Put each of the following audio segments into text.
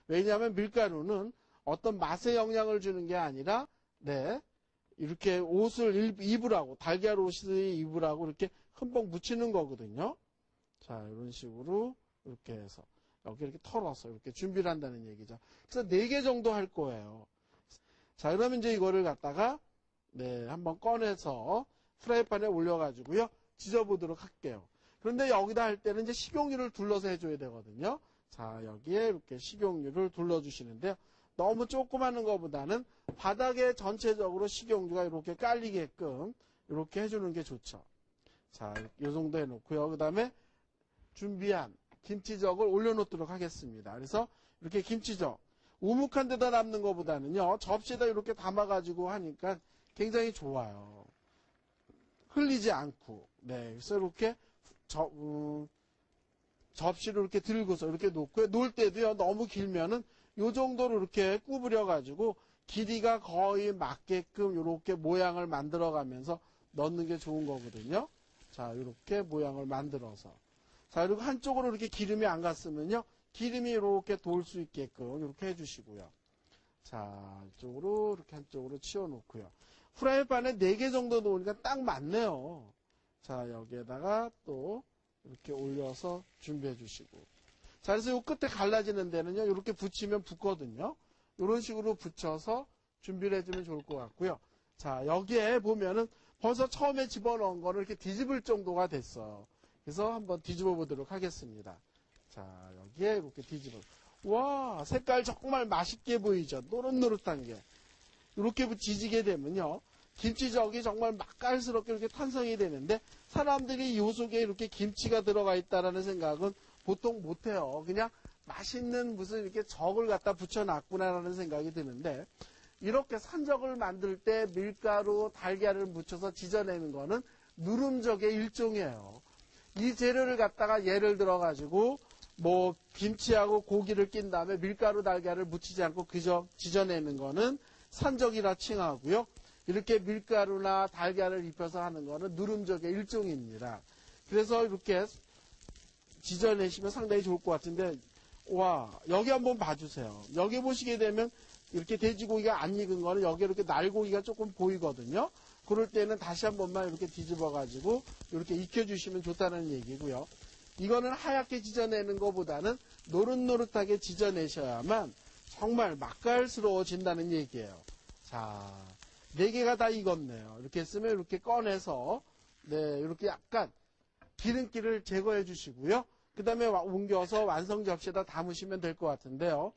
왜냐하면 밀가루는 어떤 맛에 영향을 주는 게 아니라, 네, 이렇게 옷을 입으라고, 달걀 옷을 입으라고 이렇게 흠뻑 묻히는 거거든요. 자, 이런 식으로 이렇게 해서 여기 이렇게 털어서 이렇게 준비를 한다는 얘기죠. 그래서 4개 정도 할 거예요. 자, 그러면 이제 이거를 갖다가 네, 한번 꺼내서 프라이팬에 올려가지고요, 지져보도록 할게요. 그런데 여기다 할 때는 이제 식용유를 둘러서 해줘야 되거든요. 자, 여기에 이렇게 식용유를 둘러주시는데요. 너무 조금 하는 것보다는 바닥에 전체적으로 식용유가 이렇게 깔리게끔 이렇게 해주는 게 좋죠. 자, 이 정도 해놓고요. 그 다음에 준비한 김치젓을 올려놓도록 하겠습니다. 그래서 이렇게 김치젓, 우묵한 데다 남는 것보다는요, 접시에다 이렇게 담아가지고 하니까 굉장히 좋아요. 흘리지 않고. 네, 그래서 이렇게 접시를 이렇게 들고서 이렇게 놓고요. 놓을 때도요, 너무 길면은 요 정도로 이렇게 구부려가지고 길이가 거의 맞게끔 이렇게 모양을 만들어가면서 넣는 게 좋은 거거든요. 자, 이렇게 모양을 만들어서. 자, 그리고 한쪽으로 이렇게 기름이 안 갔으면요, 기름이 이렇게 돌 수 있게끔 이렇게 해주시고요. 자, 이쪽으로 이렇게 한쪽으로 치워놓고요. 프라이팬에 4개 정도 놓으니까 딱 맞네요. 자, 여기에다가 또 이렇게 올려서 준비해 주시고. 자, 그래서 이 끝에 갈라지는 데는요, 이렇게 붙이면 붙거든요. 이런 식으로 붙여서 준비를 해주면 좋을 것 같고요. 자, 여기에 보면은 벌써 처음에 집어넣은 거를 이렇게 뒤집을 정도가 됐어요. 그래서 한번 뒤집어 보도록 하겠습니다. 자, 여기에 이렇게 뒤집어. 와, 색깔 정말 맛있게 보이죠? 노릇노릇한 게. 이렇게 뒤지게 되면요, 김치젓이 정말 맛깔스럽게 이렇게 탄성이 되는데, 사람들이 요 속에 이렇게 김치가 들어가 있다라는 생각은 보통 못해요. 그냥 맛있는 무슨 이렇게 적을 갖다 붙여놨구나라는 생각이 드는데, 이렇게 산적을 만들 때 밀가루, 달걀을 묻혀서 지져내는 거는 누름적의 일종이에요. 이 재료를 갖다가 예를 들어가지고 뭐 김치하고 고기를 낀 다음에 밀가루, 달걀을 묻히지 않고 그저 지져내는 거는 산적이라 칭하고요. 이렇게 밀가루나 달걀을 입혀서 하는 거는 누름적의 일종입니다. 그래서 이렇게 지져내시면 상당히 좋을 것 같은데, 와, 여기 한번 봐주세요. 여기 보시게 되면 이렇게 돼지고기가 안 익은 거는 여기 이렇게 날고기가 조금 보이거든요. 그럴 때는 다시 한 번만 이렇게 뒤집어 가지고 이렇게 익혀주시면 좋다는 얘기고요. 이거는 하얗게 지져내는 것보다는 노릇노릇하게 지져내셔야만 정말 맛깔스러워진다는 얘기예요. 자, 4개가 다 익었네요. 이렇게 했으면 이렇게 꺼내서, 네, 이렇게 약간 기름기를 제거해 주시고요. 그 다음에 옮겨서 완성 접시에다 담으시면 될 것 같은데요.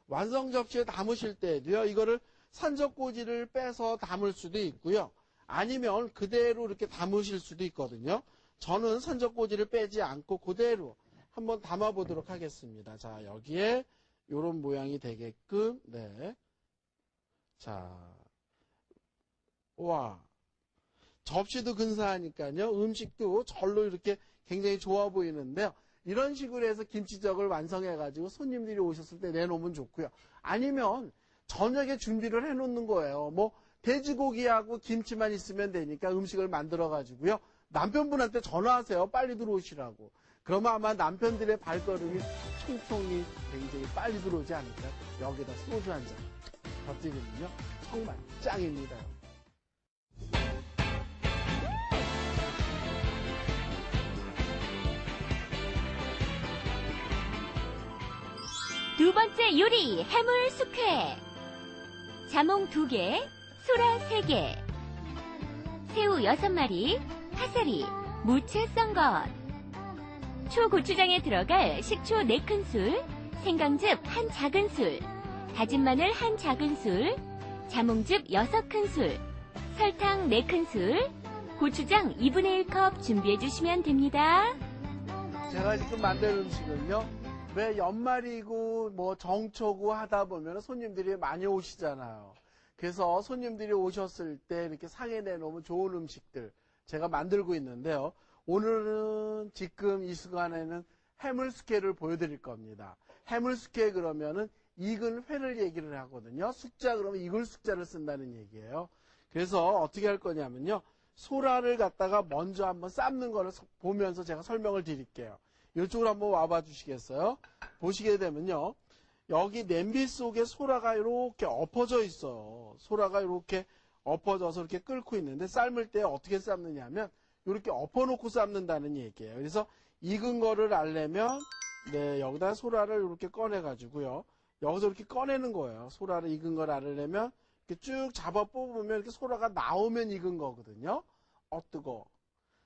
완성 접시에 담으실 때도요, 이거를 산적꼬지를 빼서 담을 수도 있고요. 아니면 그대로 이렇게 담으실 수도 있거든요. 저는 산적꼬지를 빼지 않고 그대로 한번 담아보도록 하겠습니다. 자, 여기에 이런 모양이 되게끔, 네. 자, 와. 접시도 근사하니까요. 음식도 절로 이렇게 굉장히 좋아 보이는데요. 이런 식으로 해서 김치젓을 완성해가지고 손님들이 오셨을 때 내놓으면 좋고요. 아니면 저녁에 준비를 해놓는 거예요. 뭐 돼지고기하고 김치만 있으면 되니까 음식을 만들어가지고요. 남편분한테 전화하세요. 빨리 들어오시라고. 그러면 아마 남편들의 발걸음이 통통이 굉장히 빨리 들어오지 않을까요? 여기다 소주 한 잔 곁들이면요. 정말 짱입니다. 두 번째 요리, 해물 숙회. 자몽 2개, 소라 3개, 새우 6마리, 파슬리, 무채 썬 것, 초고추장에 들어갈 식초 4큰술, 생강즙 1 작은술, 다진 마늘 1 작은술, 자몽즙 6큰술, 설탕 4큰술, 고추장 2분의 1컵 준비해 주시면 됩니다. 제가 지금 만든 음식은요, 왜 연말이고 뭐 정초고 하다 보면 손님들이 많이 오시잖아요. 그래서 손님들이 오셨을 때 이렇게 상에 내놓으면 좋은 음식들 제가 만들고 있는데요. 오늘은 지금 이 시간에는 해물숙회를 보여드릴 겁니다. 해물숙회 그러면은 익은 회를 얘기를 하거든요. 숙자 그러면 익을 숙자를 쓴다는 얘기예요. 그래서 어떻게 할 거냐면요. 소라를 갖다가 먼저 한번 삶는 거를 보면서 제가 설명을 드릴게요. 이쪽으로 한번 와봐 주시겠어요? 보시게 되면요. 여기 냄비 속에 소라가 이렇게 엎어져 있어요. 소라가 이렇게 엎어져서 이렇게 끓고 있는데 삶을 때 어떻게 삶느냐 하면 이렇게 엎어놓고 삶는다는 얘기예요. 그래서 익은 거를 알려면 네, 여기다 소라를 이렇게 꺼내 가지고요. 여기서 이렇게 꺼내는 거예요. 소라를 익은 걸 알려면 이렇게 쭉 잡아 뽑으면 이렇게 소라가 나오면 익은 거거든요. 뜨거워.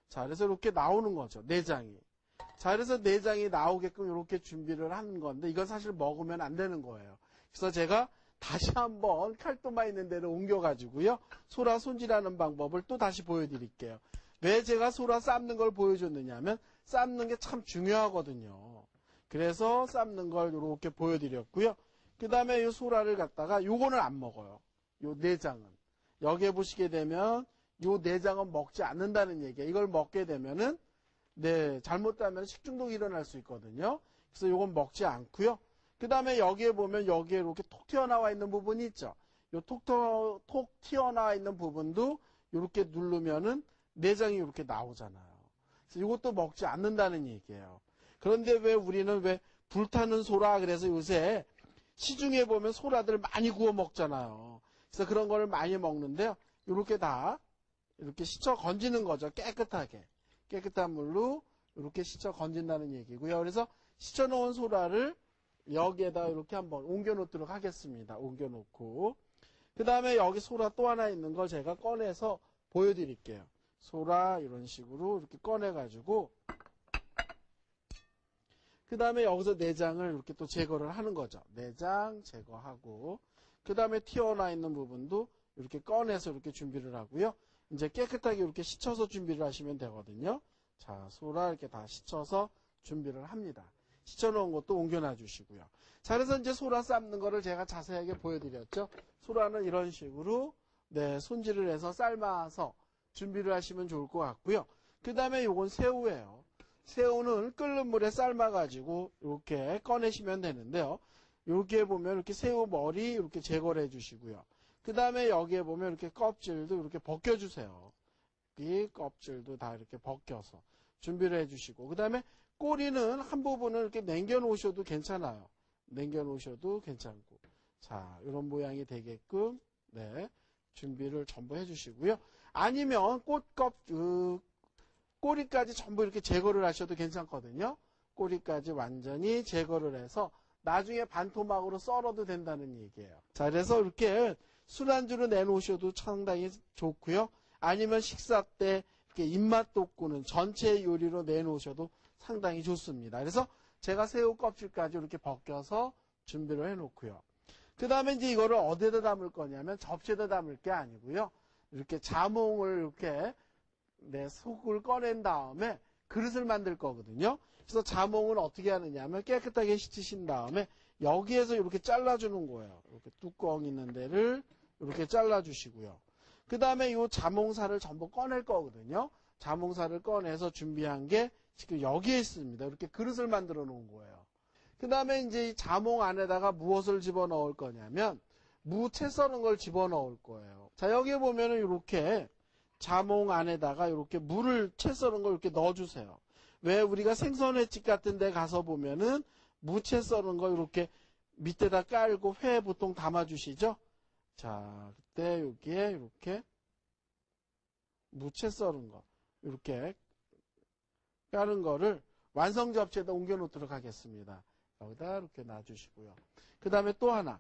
자, 그래서 이렇게 나오는 거죠. 내장이. 자, 그래서 내장이 나오게끔 이렇게 준비를 하는 건데 이건 사실 먹으면 안 되는 거예요. 그래서 제가 다시 한번 칼도마 있는 데를 옮겨가지고요. 소라 손질하는 방법을 또 다시 보여드릴게요. 왜 제가 소라 삶는 걸 보여줬느냐면 삶는 게 참 중요하거든요. 그래서 삶는 걸 이렇게 보여드렸고요. 그 다음에 이 소라를 갖다가 요거는 안 먹어요. 요 내장은. 여기에 보시게 되면 요 내장은 먹지 않는다는 얘기예요. 이걸 먹게 되면은 네, 잘못하면 식중독이 일어날 수 있거든요. 그래서 요건 먹지 않고요. 그 다음에 여기에 보면 여기에 이렇게 톡 튀어나와 있는 부분이 있죠. 요 톡 튀어나와 있는 부분도 이렇게 누르면은 내장이 이렇게 나오잖아요. 그래서 이것도 먹지 않는다는 얘기예요. 그런데 왜 우리는 왜 불타는 소라 그래서 요새 시중에 보면 소라들 많이 구워 먹잖아요. 그래서 그런 거를 많이 먹는데요. 이렇게 다 이렇게 씻어 건지는 거죠. 깨끗하게. 깨끗한 물로 이렇게 씻어 건진다는 얘기고요. 그래서 씻어 놓은 소라를 여기에다 이렇게 한번 옮겨 놓도록 하겠습니다. 옮겨 놓고 그 다음에 여기 소라 또 하나 있는 걸 제가 꺼내서 보여드릴게요. 소라 이런 식으로 이렇게 꺼내 가지고 그 다음에 여기서 내장을 이렇게 또 제거를 하는 거죠. 내장 제거하고 그 다음에 튀어나와 있는 부분도 이렇게 꺼내서 이렇게 준비를 하고요. 이제 깨끗하게 이렇게 씻어서 준비를 하시면 되거든요. 자, 소라 이렇게 다 씻어서 준비를 합니다. 씻어놓은 것도 옮겨놔 주시고요. 자, 그래서 이제 소라 삶는 거를 제가 자세하게 보여드렸죠. 소라는 이런 식으로 네, 손질을 해서 삶아서 준비를 하시면 좋을 것 같고요. 그 다음에 요건 새우예요. 새우는 끓는 물에 삶아가지고 이렇게 꺼내시면 되는데요. 여기에 보면 이렇게 새우 머리 이렇게 제거를 해주시고요. 그 다음에 여기에 보면 이렇게 껍질도 이렇게 벗겨주세요. 이 껍질도 다 이렇게 벗겨서 준비를 해주시고 그 다음에 꼬리는 한 부분을 이렇게 남겨 놓으셔도 괜찮아요. 남겨 놓으셔도 괜찮고 자 이런 모양이 되게끔 네 준비를 전부 해주시고요. 아니면 꼬리까지 전부 이렇게 제거를 하셔도 괜찮거든요. 꼬리까지 완전히 제거를 해서 나중에 반토막으로 썰어도 된다는 얘기예요. 자, 그래서 이렇게 술안주로 내놓으셔도 상당히 좋고요. 아니면 식사 때 이렇게 입맛 돋구는 전체 요리로 내놓으셔도 상당히 좋습니다. 그래서 제가 새우 껍질까지 이렇게 벗겨서 준비를 해놓고요. 그 다음에 이제 이거를 어디에다 담을 거냐면 접시에다 담을 게 아니고요. 이렇게 자몽을 이렇게 속을 꺼낸 다음에 그릇을 만들 거거든요. 그래서 자몽은 어떻게 하느냐 하면 깨끗하게 씻으신 다음에 여기에서 이렇게 잘라주는 거예요. 이렇게 뚜껑 있는 데를 이렇게 잘라주시고요. 그 다음에 이 자몽살을 전부 꺼낼 거거든요. 자몽살을 꺼내서 준비한 게 지금 여기에 있습니다. 이렇게 그릇을 만들어 놓은 거예요. 그 다음에 이제 이 자몽 안에다가 무엇을 집어넣을 거냐면 무채 썰은 걸 집어넣을 거예요. 자, 여기에 보면은 이렇게 자몽 안에다가 이렇게 물을 채 썰은 걸 이렇게 넣어주세요. 왜 우리가 생선회집 같은 데 가서 보면은 무채 썰은 거 이렇게 밑에다 깔고 회 보통 담아주시죠? 자, 그때 여기에 이렇게 무채 썰은 거 이렇게 까는 거를 완성 접시에다 옮겨 놓도록 하겠습니다. 여기다 이렇게 놔주시고요. 그 다음에 또 하나